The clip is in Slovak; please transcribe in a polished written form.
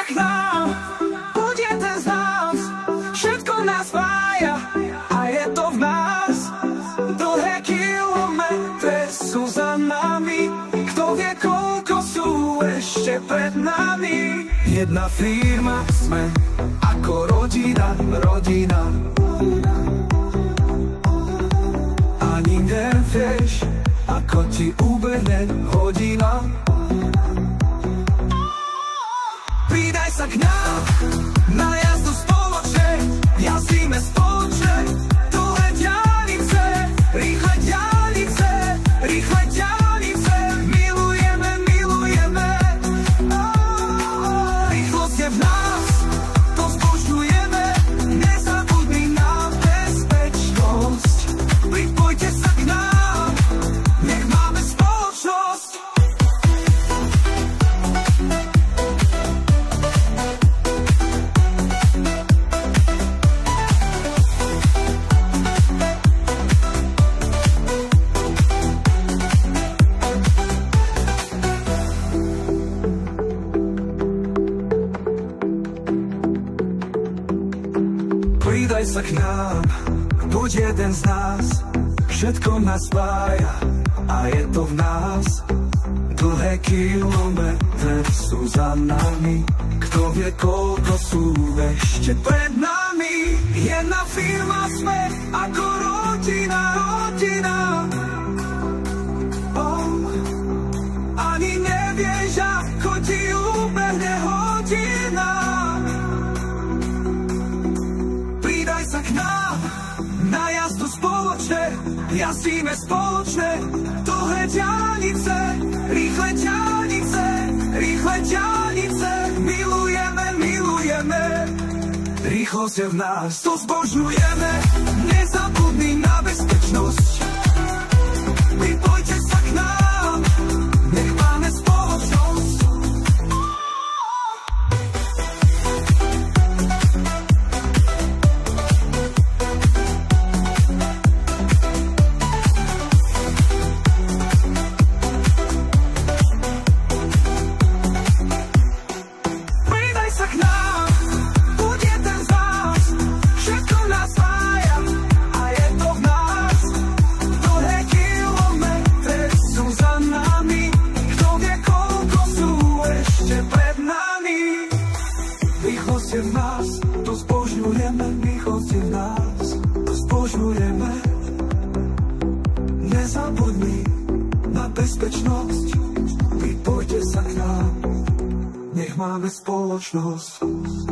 sa k nám, bude ten z nás, všetko nás spája a je to v nás. Dlhé kilometre sú za nami, kto vie koľko sú ešte pred nami. Jedna firma sme, ako rodina, rodina. Ani nevieš, ako ti ubehne hodina. Pridaj sa k nám, na jazdu spoločne, jazdíme spoločne. Dlhé diaľnice, rýchle diaľnice, rýchle diaľnice. Milujeme, milujeme. Rýchlosť je v nás, to zbožňujeme. Nezabudni na bezpečnosť. Pripojte sa k nám, nech máme spoločnosť. Pridaj sa k nám, buď jeden z nás, všetko nás spája a je to v nás. Dlhé kilometre sú za nami, kto vie koľko sú ešte pred nami. Jedna firma sme, ako rodina, rodina. Ani nevieš, ako ti ubehne hodina. Pridaj sa k nám, na jazdu spoločne, jazdíme spoločne. Dlhé diaľnice, rýchle diaľnice, rýchle diaľnice. Milujeme, milujeme. Rýchlosť je v nás, to zbožňujeme. Nezabudni na bezpečnosť. Pripojte sa k nám, nech máme spoločnosť. Pridaj sa k nám, buď jeden z nás, všetko nás spája a je to v nás. Dlhé kilometre sú za nami, kto vie koľko sú ešte pred nami. Rýchlosť je v nás, to zbožňujeme. Rýchlosť je v nás, to zbožňujeme. Nezabudni na bezpečnosť. Pripojte sa k nám, nech máme spoločnosť.